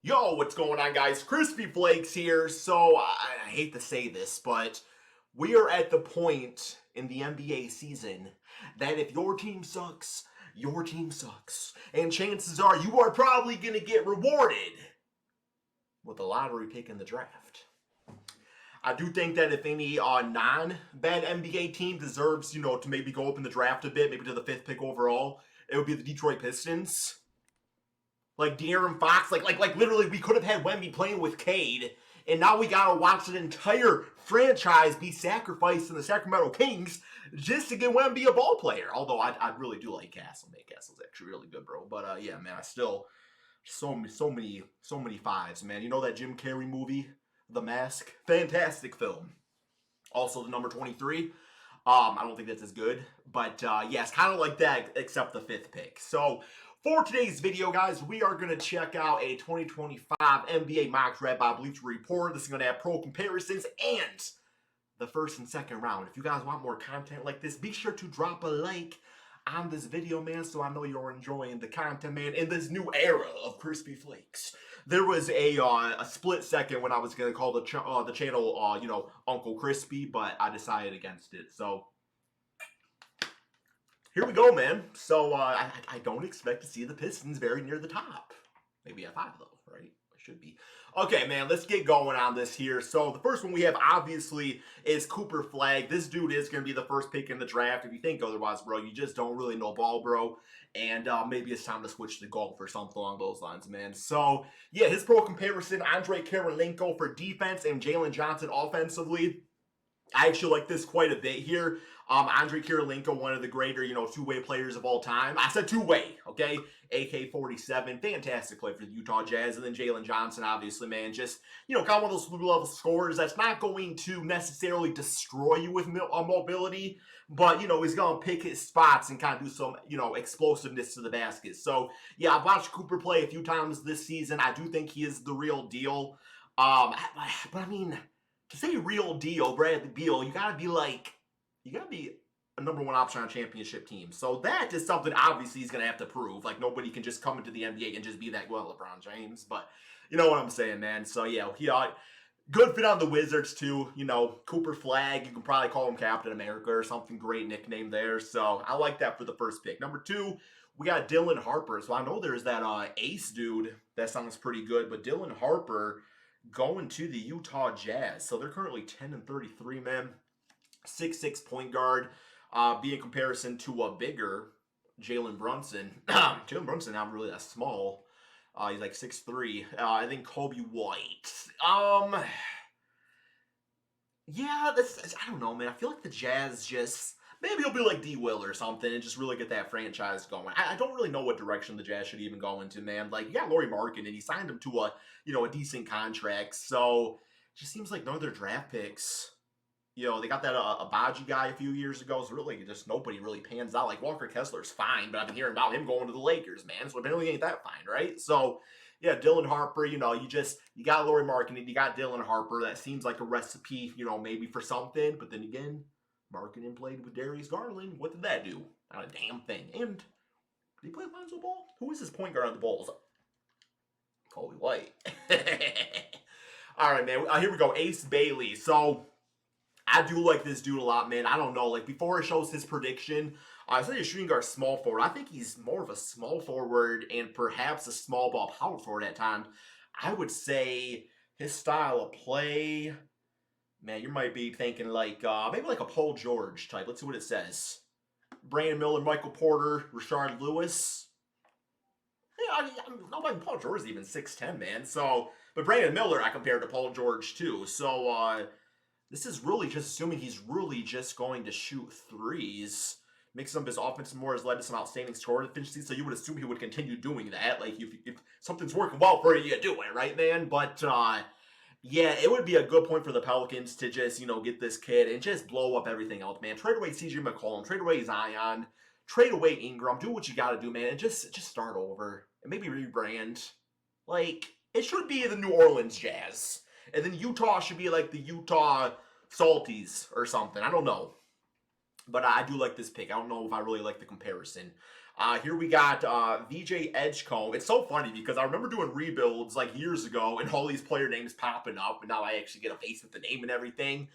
Yo, what's going on, guys? Crispy Flakes here. So, I hate to say this, but we are at the point in the NBA season that if your team sucks, your team sucks. And chances are you are probably going to get rewarded with a lottery pick in the draft. I do think that if any non-bad NBA team deserves, to maybe go up in the draft a bit, maybe to the fifth pick overall, it would be the Detroit Pistons. Like De'Aaron Fox, like literally, we could have had Wemby playing with Cade, and now we gotta watch an entire franchise be sacrificed to the Sacramento Kings just to get Wemby a ball player. Although I really do like Castle. Man, Castle's actually really good, bro. But yeah, man, I still so many fives, man. You know that Jim Carrey movie, The Mask? Fantastic film. Also, the number 23. I don't think that's as good, but yeah, it's kind of like that, except the fifth pick. So for today's video, guys, we are going to check out a 2025 NBA mock draft by Bleacher Report. This is going to have pro comparisons and the first and second round. If you guys want more content like this, be sure to drop a like on this video, man, so I know you're enjoying the content, man, in this new era of Crispy Flakes. There was a split second when I was going to call the channel, Uncle Crispy, but I decided against it. So here we go, man. So I don't expect to see the Pistons very near the top. Maybe at 5, though, right? It should be. Okay, man, let's get going on this here. So the first one we have, obviously, is Cooper Flagg. This dude is going to be the first pick in the draft. If you think otherwise, bro, you just don't really know ball, bro. And maybe it's time to switch to golf or something along those lines, man. So, yeah, his pro comparison, Andre Kirilenko for defense and Jalen Johnson offensively. I actually like this quite a bit here. Andre Kirilenko, one of the greater, two-way players of all time. I said two-way, okay? AK-47, fantastic play for the Utah Jazz. And then Jalen Johnson, obviously, man, just, kind of one of those blue-level scorers that's not going to necessarily destroy you with mobility, but, he's going to pick his spots and kind of do some, explosiveness to the basket. So, yeah, I've watched Cooper play a few times this season. I do think he is the real deal. But, I mean, to say real deal, Bradley Beal, you gotta be a number one option on a championship team. So that is something obviously he's gonna have to prove. Like nobody can just come into the NBA and just be that well, LeBron James. But you know what I'm saying, man. So yeah, good fit on the Wizards too. Cooper Flagg, you can probably call him Captain America or something. Great nickname there. So I like that for the first pick. Number 2, we got Dylan Harper. So I know there's that Ace dude that sounds pretty good, but Dylan Harper going to the Utah Jazz. So they're currently 10-33, man. 6'6" point guard. Be in comparison to a bigger Jalen Brunson. Jalen Brunson not really that small. He's like 6'3". I think Kobe White. Yeah, I don't know, man. I feel like the Jazz just maybe he'll be like D. Will or something and just really get that franchise going. I don't really know what direction the Jazz should even go into, man. Like, you got Lauri Markkanen, and he signed him to a decent contract. So, it just seems like none of their draft picks, they got that Abaji guy a few years ago. So, really, just nobody really pans out. Like, Walker Kessler's fine, but I've been hearing about him going to the Lakers, man. So, apparently ain't that fine, right? So, yeah, Dylan Harper, you got Lauri Markkanen, you got Dylan Harper. That seems like a recipe, maybe for something. But then again, Markkanen played with Darius Garland. What did that do? Not a damn thing. And did he play Lonzo Ball? Who is his point guard on the Bulls? Kobe White. All right, man. Here we go. Ace Bailey. So I do like this dude a lot, man. I don't know. Like before it shows his prediction, I said he's shooting guard small forward. I think he's more of a small forward and perhaps a small ball power forward at times. I would say his style of play, man, you might be thinking like maybe like a Paul George type. Let's see what it says. Brandon Miller, Michael Porter, Rashard Lewis. Yeah, nobody. Paul George is even 6'10", man. So, but Brandon Miller, I compared to Paul George too. So this is really just assuming he's really just going to shoot threes. Mixing up his offense more has led to some outstanding scoring efficiency. So you would assume he would continue doing that. Like if something's working well for you, you do it, right, man? But yeah, it would be a good point for the Pelicans to just, get this kid and just blow up everything else, man. Trade away CJ McCollum, trade away Zion, trade away Ingram, do what you got to do, man, and just start over and maybe rebrand. Like, it should be the New Orleans Jazz, and then Utah should be like the Utah Salties or something. I don't know. But I do like this pick. I don't know if I really like the comparison. Here we got VJ Edgecombe. It's so funny because I remember doing rebuilds like years ago and all these player names popping up, and now I actually get a face with the name and everything.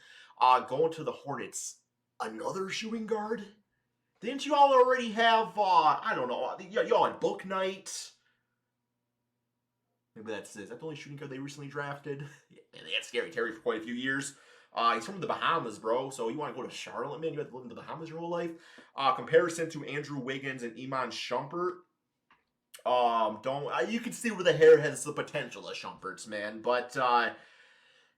Going to the Hornets, another shooting guard. Didn't you all already have? I don't know. Y'all had Book Night. Maybe is that the only shooting guard they recently drafted? Yeah, man, they had Scary Terry for quite a few years. He's from the Bahamas, bro. So you want to go to Charlotte, man? You have to live in the Bahamas your whole life. Comparison to Andrew Wiggins and Iman Shumpert. Don't you can see where the hair has the potential of Shumpert's, man. But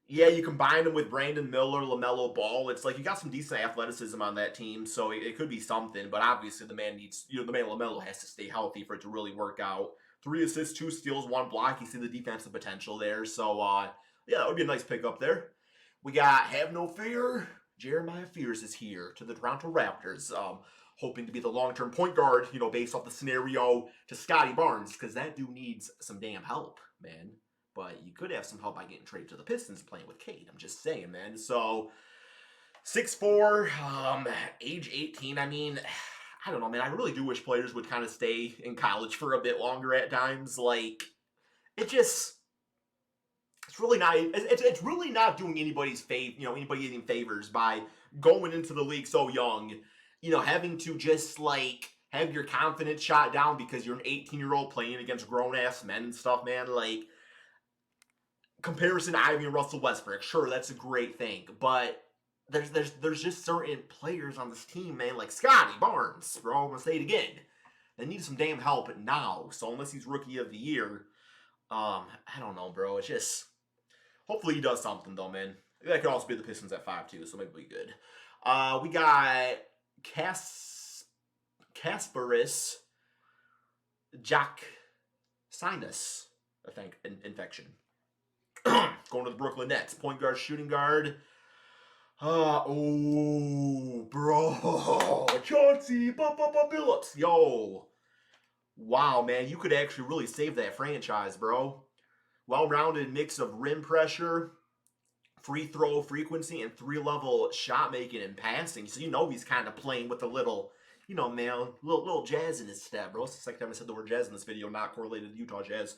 yeah, you combine him with Brandon Miller, LaMelo Ball. It's like you got some decent athleticism on that team, so it could be something. But obviously, the man LaMelo has to stay healthy for it to really work out. 3 assists, 2 steals, 1 block. You see the defensive potential there. So yeah, that would be a nice pickup there. We got Have No Fear. Jeremiah Fears is here to the Toronto Raptors. Hoping to be the long-term point guard, based off the scenario to Scotty Barnes, because that dude needs some damn help, man. But you could have some help by getting traded to the Pistons playing with Cade. I'm just saying, man. So, 6'4", age 18. I mean, I don't know, man. I really do wish players would kind of stay in college for a bit longer at times. Like, it's really not. It's really not doing anybody's anybody any favors by going into the league so young. Having to just like have your confidence shot down because you're an 18-year-old playing against grown-ass men and stuff, man. Like, comparison to Ivy and Russell Westbrook, sure, that's a great thing, but there's just certain players on this team, man, like Scotty Barnes, bro, I'm gonna say it again. They need some damn help now. So unless he's rookie of the year, I don't know, bro. It's just hopefully he does something though, man. That could also be the Pistons at 5-2, so maybe we good. We got Kasparis Jack Sinus, I think, infection. Going to the Brooklyn Nets. Point guard, shooting guard. Oh, bro. Chauncey Billups. Yo. Wow, man. You could actually really save that franchise, bro. Well-rounded mix of rim pressure, free throw frequency, and 3-level shot making and passing. So he's kind of playing with a little, man, little jazz in his step, bro. It's the second time I said the word jazz in this video, not correlated to Utah Jazz.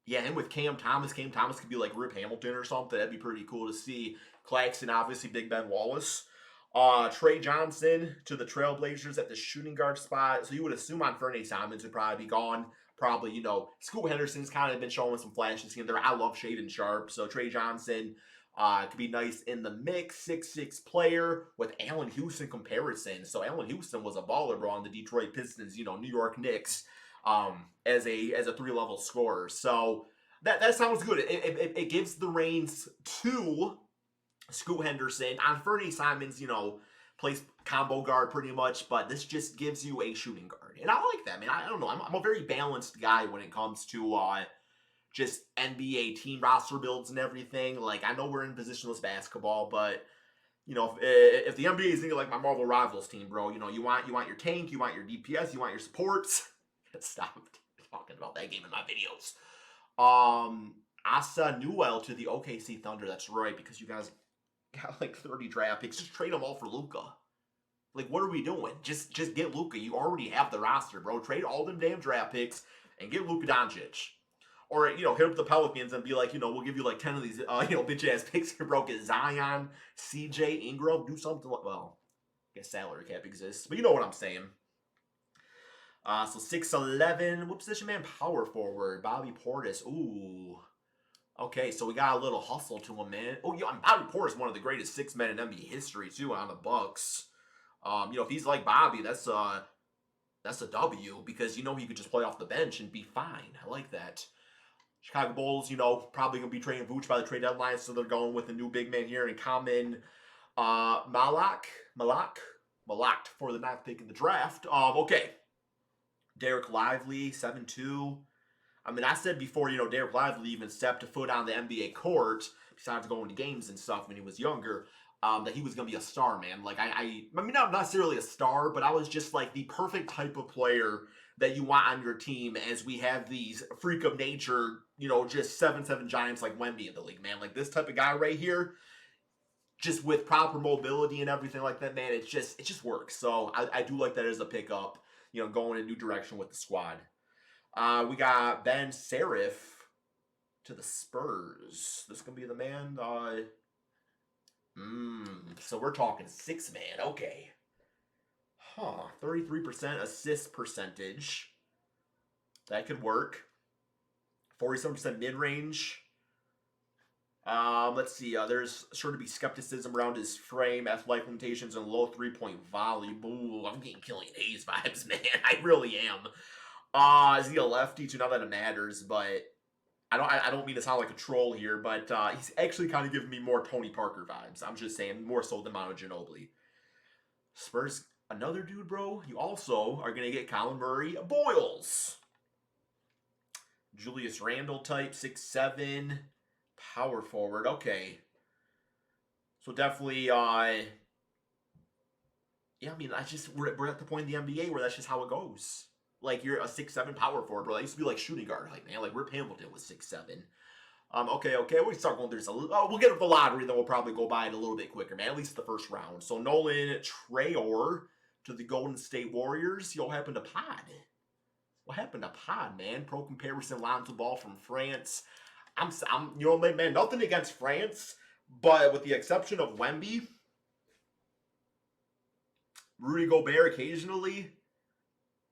Yeah, and with Cam Thomas could be like Rip Hamilton or something. That'd be pretty cool to see. Claxton, obviously, Big Ben Wallace. Trey Johnson to the Trailblazers at the shooting guard spot. So you would assume Anfernee Simons would probably be gone. Probably, Scoot Henderson's kind of been showing some flashes here and there. I love Shaedon Sharpe. So Trey Johnson could be nice in the mix. 6'6" player with Allen Houston comparison. So Allen Houston was a baller, bro, on the Detroit Pistons, New York Knicks. As a 3-level scorer. So that sounds good. It gives the reins to Scoot Henderson. Anfernee Simons, plays combo guard pretty much, but this just gives you a shooting guard. And I like that, man. I don't know. I'm a very balanced guy when it comes to just NBA team roster builds and everything. Like, I know we're in positionless basketball, but if the NBA is thinking like my Marvel Rivals team, bro, you want your tank, you want your DPS, you want your supports. Stop talking about that game in my videos. Asa Newell to the OKC Thunder. That's right, because you guys got like 30 draft picks. Just trade them all for Luka. Like, what are we doing? Just get Luka. You already have the roster, bro. Trade all them damn draft picks and get Luka Doncic. Or, hit up the Pelicans and be like, we'll give you like 10 of these, bitch-ass picks here, bro. Get Zion, CJ, Ingram. Do something like, well, I guess salary cap exists. But you know what I'm saying. So 6'11", what position, man? Power forward, Bobby Portis. Ooh. Okay, so we got a little hustle to him, man. Oh, yeah, Bobby Portis is one of the greatest 6 men in NBA history, too, on the Bucks. If he's like Bobby, that's a W, because he could just play off the bench and be fine. I like that. Chicago Bulls, probably going to be trading Vooch by the trade deadline, so they're going with a new big man here in common Malak for the 9th pick in the draft. Okay. Derek Lively, 7'2". I mean, I said before, Derek Lively even stepped a foot on the NBA court, besides going to games and stuff when he was younger, that he was going to be a star, man. Like, I mean, not necessarily a star, but I was just like the perfect type of player that you want on your team as we have these freak of nature, just 7'7" giants like Wemby in the league, man. Like, this type of guy right here, just with proper mobility and everything like that, man, it just works. So I do like that as a pickup, going in a new direction with the squad. We got Ben Serif to the Spurs. This gonna be the man. So we're talking 6-man. Okay. 33% assist percentage. That could work. 47% mid range. Let's see. There's sure to be skepticism around his frame, athletic limitations, and low 3-point volley. Boo! I'm getting Killian Hayes vibes, man. I really am. Is he a lefty too? Not that it matters, but I don't mean to sound like a troll here, but he's actually kind of giving me more Tony Parker vibes. I'm just saying, more so than Manu Ginobili. Spurs, another dude, bro. You also are gonna get Colin Murray Boyles. Julius Randle type, 6'7", power forward. Okay. So definitely, yeah, I mean, we're at the point in the NBA where that's just how it goes. Like, you're a 6'7" power forward, bro. That used to be like shooting guard height, man. Like, Rip Hamilton was 6'7". Okay. We start going through this. We'll get with the lottery, then we'll probably go by it a little bit quicker, man. At least the first round. So Nolan Traore to the Golden State Warriors. What happened to Pod? What happened to Pod, man? Pro comparison, Lonzo Ball from France. I'm, man, nothing against France, but with the exception of Wemby, Rudy Gobert occasionally,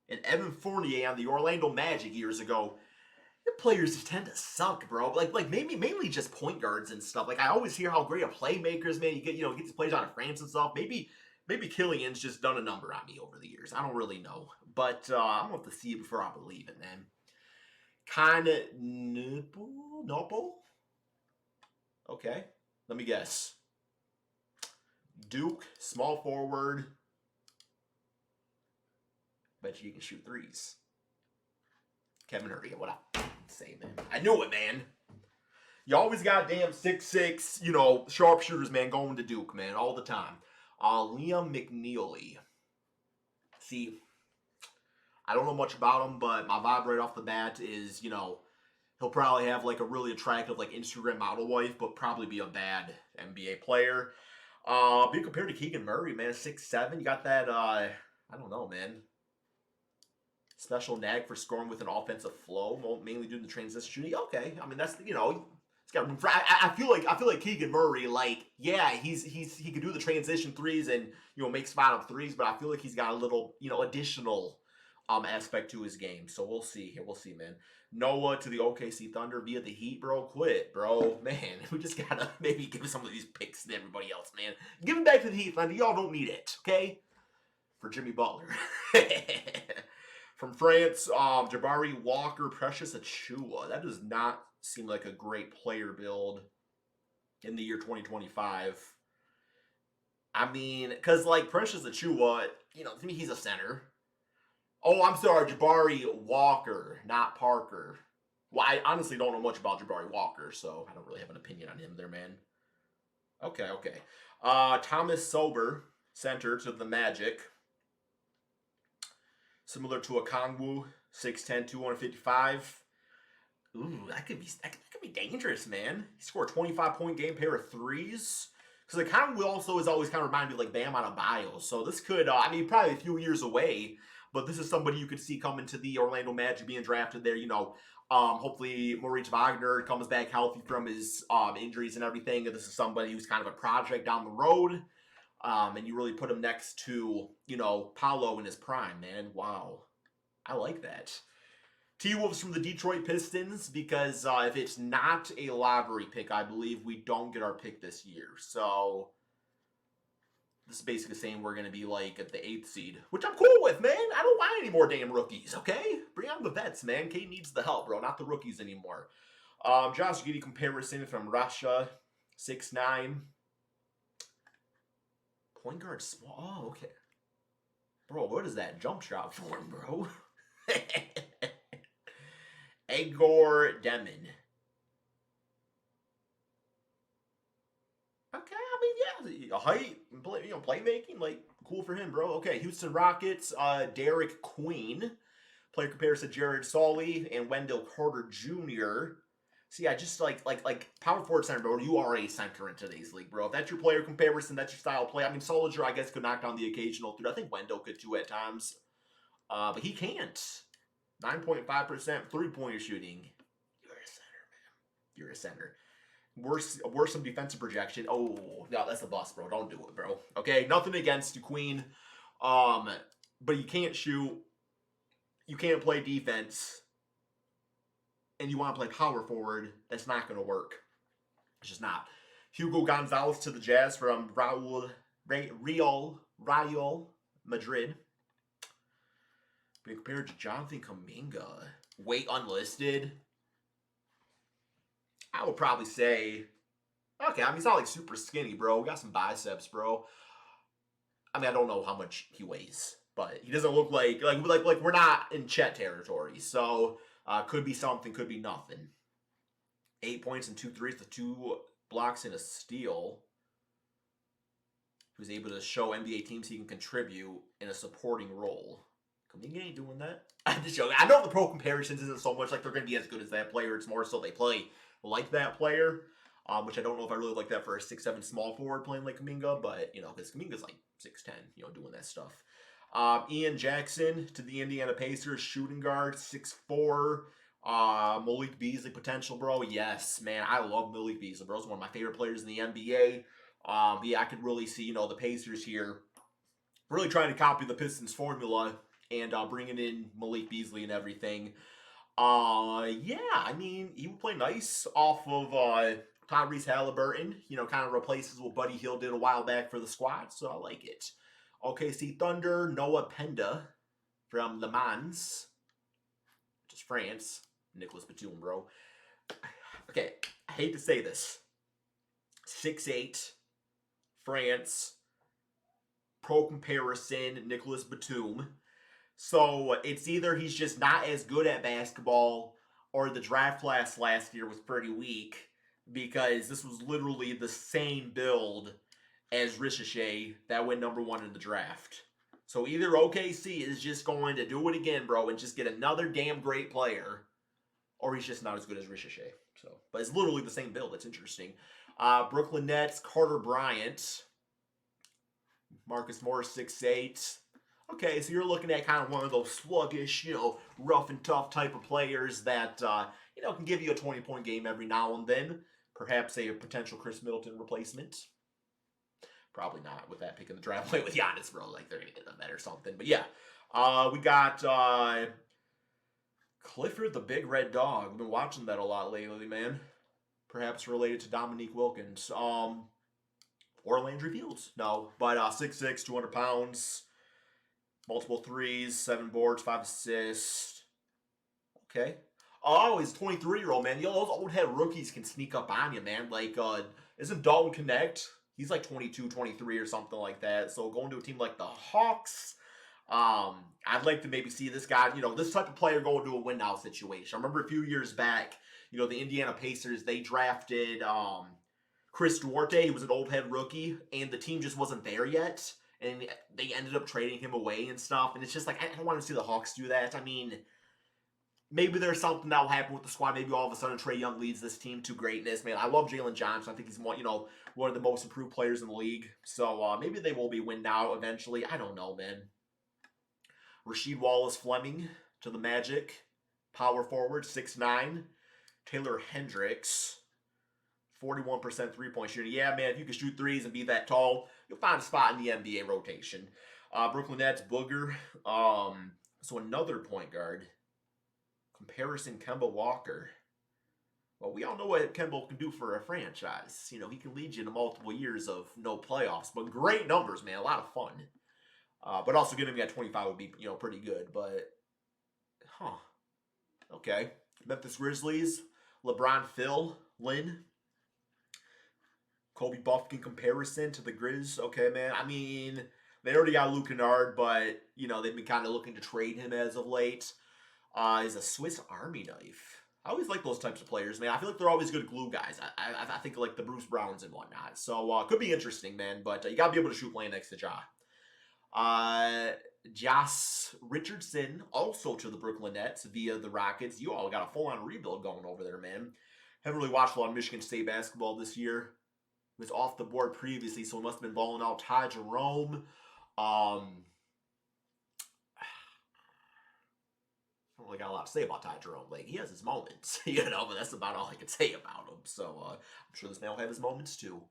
and Evan Fournier on the Orlando Magic years ago, the players just tend to suck, bro. Like mainly just point guards and stuff. Like, I always hear how great a playmakers, man. You get these players out of France and stuff. Maybe Killian's just done a number on me over the years. I don't really know, but I'm gonna have to see it before I believe it, man. Kinda Noble. Okay, let me guess. Duke, small forward. Bet you can shoot threes. Kevin Hurdy, what I say, man. I knew it, man. You always got damn 6'6", sharpshooters, man, going to Duke, man, all the time. Liam McNeely. See, I don't know much about him, but my vibe right off the bat is, he'll probably have like a really attractive like Instagram model wife, but probably be a bad NBA player. Being compared to Keegan Murray, man, 6'7". You got that, I don't know, man. Special knack for scoring with an offensive flow, mainly due to the transition shooting. Okay, I mean, that's, he's got room for. I feel like Keegan Murray, like, yeah, he can do the transition threes and make spot up threes, but I feel like he's got a little additional aspect to his game. So we'll see. Man. Noah to the OKC Thunder via the Heat, bro. Quit, bro. Man, we just gotta maybe give some of these picks to everybody else, man. Give him back to the Heat, Thunder. Y'all don't need it, okay? For Jimmy Butler. From France, Jabari Walker, Precious Achiuwa. That does not seem like a great player build in the year 2025. I mean, because, like, Precious Achiuwa, to me, he's a center. Oh, I'm sorry, Jabari Walker, not Parker. Well, I honestly don't know much about Jabari Walker, so I don't really have an opinion on him there, man. Okay. Thomas Sober, center to the Magic. Similar to a Kongwu, 6'10", 255. Ooh, that could be dangerous, man. He scored a 25-point game, pair of threes. Because the Kongwu also is always kind of reminding me like Bam Adebayo. So this could, probably a few years away, but this is somebody you could see coming to the Orlando Magic, being drafted there. Hopefully Moritz Wagner comes back healthy from his injuries and everything. And this is somebody who's kind of a project down the road. And you really put him next to, Paolo in his prime, man. Wow. I like that. T-Wolves from the Detroit Pistons, because if it's not a lottery pick, I believe we don't get our pick this year. So this is basically saying we're going to be like at the 8th seed, which I'm cool with, man. I don't want any more damn rookies, okay? Bring on the vets, man. Kate needs the help, bro, not the rookies anymore. Josh Giddey comparison from Russia, 6'9". Point guard small. Oh, okay. Bro, what is that jump shot for him, bro? Egor Demon. Okay, I mean, yeah, height, playmaking, like, cool for him, bro. Okay, Houston Rockets, Derek Queen. Player comparison, Jared Soley and Wendell Carter Jr. So yeah, just like power forward center, bro. You are a center in today's league, bro. If that's your player comparison, that's your style of play. I mean, Solinger, I guess, could knock down the occasional dude. I think Wendell could too at times, but he can't. 9.5% three-pointer shooting. You're a center, man. You're a center. Worse some defensive projection. Oh, no, that's a bust, bro. Don't do it, bro. Okay, nothing against you, Queen. But you can't shoot. You can't play defense, and you want to play power forward. That's not going to work. It's just not. Hugo Gonzalez to the Jazz from Real Madrid. Being compared to Jonathan Kuminga. Weight unlisted. I would probably say, okay, I mean, he's not like super skinny, bro. Got some biceps, bro. I mean, I don't know how much he weighs, but he doesn't look like we're not in Chet territory. So could be something, could be nothing. 8 points and 2 threes, the 2 blocks and a steal. He was able to show NBA teams he can contribute in a supporting role. Kuminga ain't doing that. I'm just joking. I know the pro comparisons isn't so much like they're going to be as good as that player. It's more so they play like that player, which I don't know if I really like that for a 6'7" small forward playing like Kuminga, but, you know, because Kuminga's like 6'10", you know, doing that stuff. Ian Jackson to the Indiana Pacers, shooting guard, 6'4". Malik Beasley potential, bro. Yes, man, I love Malik Beasley, bro. He's one of my favorite players in the NBA. Yeah, I could really see, you know, the Pacers here really trying to copy the Pistons formula and bringing in Malik Beasley and everything. Yeah, I mean, he would play nice off of Tyrese Halliburton. You know, kind of replaces what Buddy Hield did a while back for the squad, so I like it. OKC Thunder, Noah Penda from Le Mans, which is France. Nicholas Batum, bro. Okay, I hate to say this. 6'8", France, pro comparison, Nicholas Batum. So it's either he's just not as good at basketball or the draft class last year was pretty weak because this was literally the same build as Ricochet that went #1 in the draft. So either OKC is just going to do it again, bro, and just get another damn great player, or he's just not as good as Ricochet. So, but it's literally the same build. It's interesting. Brooklyn Nets, Carter Bryant. Marcus Morris, 6'8". Okay, so you're looking at kind of one of those sluggish, you know, rough and tough type of players that, you know, can give you a 20-point game every now and then. Perhaps a potential Chris Middleton replacement. Probably not with that pick in the draft play with Giannis, bro. Like, they're going to get them that or something. But yeah, we got Clifford the Big Red Dog. I've been watching that a lot lately, man. Perhaps related to Dominique Wilkins. Or Landry Fields. No, but 6'6", 200 pounds. Multiple threes, 7 boards, 5 assists. Okay. Oh, he's a 23-year-old, man. You know, those old head rookies can sneak up on you, man. Like, isn't Dalton Connect? He's like 22, 23 or something like that. So going to a team like the Hawks, I'd like to maybe see this guy, you know, this type of player go into a win-now situation. I remember a few years back, you know, the Indiana Pacers, they drafted Chris Duarte. He was an old head rookie, and the team just wasn't there yet. And they ended up trading him away and stuff. And it's just like, I don't want to see the Hawks do that. I mean, maybe there's something that will happen with the squad. Maybe all of a sudden Trae Young leads this team to greatness. Man, I love Jalen Johnson. I think he's one, you know, one of the most improved players in the league. So maybe they will be win now eventually. I don't know, man. Rasheed Wallace-Fleming to the Magic. Power forward, 6'9". Taylor Hendricks, 41% three-point shooting. Yeah, man, if you can shoot threes and be that tall, you'll find a spot in the NBA rotation. Brooklyn Nets, Booger. So another point guard. Comparison, Kemba Walker. Well, we all know what Kemba can do for a franchise. You know, he can lead you to multiple years of no playoffs. But great numbers, man. A lot of fun. But also getting him at 25 would be, you know, pretty good. But, okay. Memphis Grizzlies, LeBron Phil, Lynn. Kobe Buffkin comparison to the Grizz. Okay, man. I mean, they already got Luke Kennard, but, you know, they've been kind of looking to trade him as of late. Is a Swiss Army knife. I always like those types of players, man. I feel like they're always good glue guys. I think like the Bruce Browns and whatnot. So, could be interesting, man. But you got to be able to shoot playing next to Ja. Josh Richardson, also to the Brooklyn Nets via the Rockets. You all got a full-on rebuild going over there, man. Haven't really watched a lot of Michigan State basketball this year. He was off the board previously, so he must have been balling out. Ty Jerome. I don't really got a lot to say about Ty Jerome. Like, he has his moments, but that's about all I can say about him. So, I'm sure this man will have his moments too.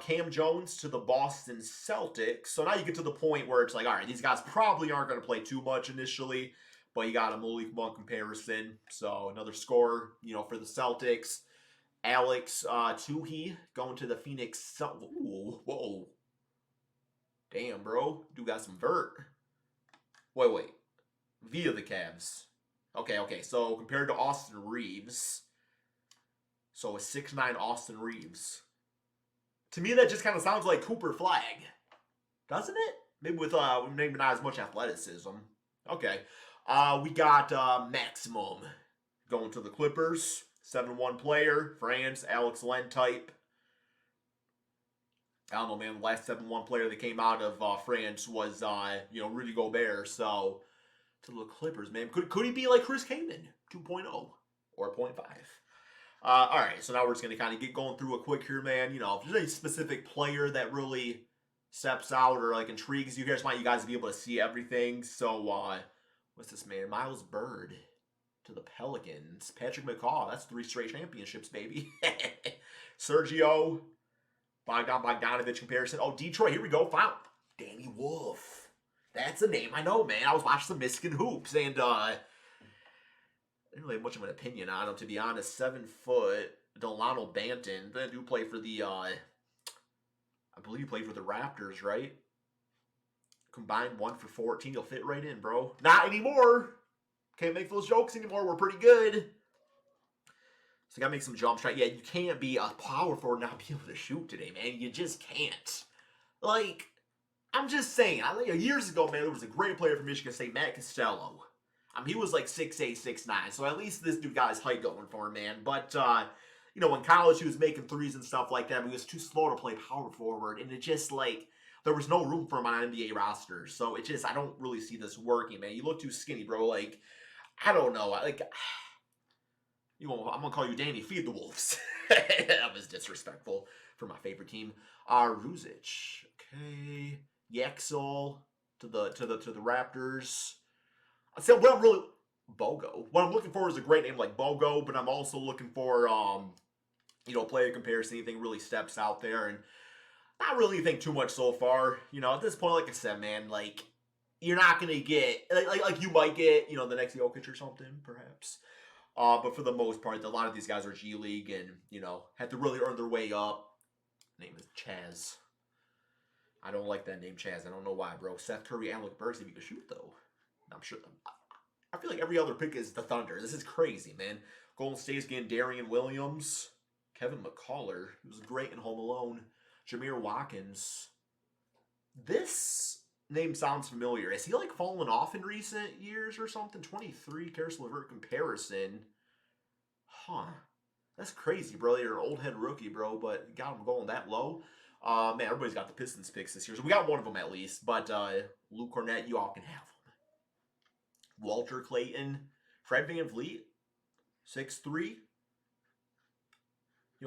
Cam Jones to the Boston Celtics. So now you get to the point where it's like, all right, these guys probably aren't going to play too much initially, but you got a Malik Monk comparison. So another scorer, for the Celtics. Alex Tuhey going to the Phoenix. Ooh, whoa. Damn, bro. Dude got some vert. Wait. Via the Cavs. Okay. So compared to Austin Reeves. So a 6'9" Austin Reeves. To me, that just kind of sounds like Cooper Flag. Doesn't it? Maybe with maybe not as much athleticism. Okay. We got Maximum going to the Clippers. 7-1 player. France. Alex Len type. I don't know, man. The last 7-1 player that came out of France was, Rudy Gobert. So, to the Clippers, man. Could he be like Chris Kaman? 2.0 or 0.5? All right, so now we're just going to kind of get going through it quick here, man. If there's any specific player that really steps out or, intrigues you, I just want you guys to be able to see everything. So, what's this, man? Miles Bird to the Pelicans. Patrick McCaw, that's 3 straight championships, baby. Sergio, Bogdanovich comparison. Oh, Detroit, here we go. Found Danny Wolf. That's a name I know, man. I was watching some Michigan hoops, and I didn't really have much of an opinion on him, to be honest. 7 foot, Delano Banton. They do play for the, I believe he played for the Raptors, right? Combined 1 for 14. He'll fit right in, bro. Not anymore. Can't make those jokes anymore. We're pretty good. So gotta make some jump shots. Yeah, you can't be a power forward and not be able to shoot today, man. You just can't. I'm just saying. Years ago, man, there was a great player from Michigan State, Matt Costello. He was like 6'8", 6'9", so at least this dude got his height going for him, man. But, in college, he was making threes and stuff like that, but he was too slow to play power forward, and it just, there was no room for him on NBA rosters. So it just, I don't really see this working, man. You look too skinny, bro. I don't know. I'm going to call you Danny. Feed the Wolves. That was disrespectful for my favorite team. Ruzic. Okay. Yaxel to the Raptors. So what I'm really Bogo. What I'm looking for is a great name like Bogo, but I'm also looking for player comparison. Anything really steps out there, and not really anything too much so far. At this point, like I said, man, you're not gonna get you might get the next Jokic or something, perhaps. But for the most part, a lot of these guys are G League and have to really earn their way up. Name is Chaz. I don't like that name, Chaz. I don't know why, bro. Seth Curry, Alec Burks, if you can shoot though. I'm sure. I feel like every other pick is the Thunder. This is crazy, man. Golden State's getting Darian Williams, Kevin McCullough, who was great in Home Alone, Jameer Watkins. This name sounds familiar. Has he fallen off in recent years or something? 23 Karis LeVert comparison. Huh. That's crazy, bro. You're an old head rookie, bro, but got him going that low. Man, everybody's got the Pistons picks this year, so we got one of them at least. But Luke Cornett, you all can have him. Walter Clayton, Fred VanVleet, 6'3".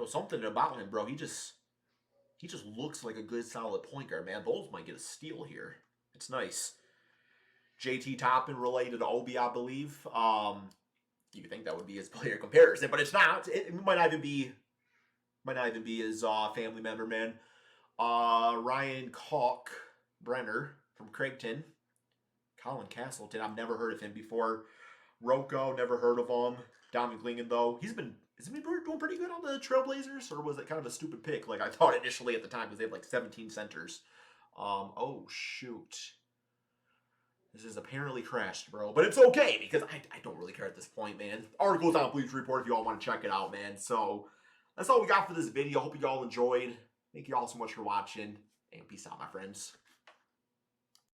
Something about him, bro. He just looks like a good, solid point guard, man. Those might get a steal here. It's nice. JT Toppin related to Obi, I believe. You think that would be his player comparison, but it's not. It might not even be his family member, man. Ryan Kalk Brenner from Craigton. Colin Castleton, I've never heard of him before. Rocco, never heard of him. Dominic Lingen, though, has he been doing pretty good on the Trailblazers, or was it kind of a stupid pick like I thought initially at the time because they have 17 centers? Oh shoot, this is apparently crashed, bro, but it's okay because I don't really care at this point, man. Article's on Bleacher Report if you all want to check it out, man. So that's all we got for this video. Hope you all enjoyed. Thank you all so much for watching, and peace out, my friends.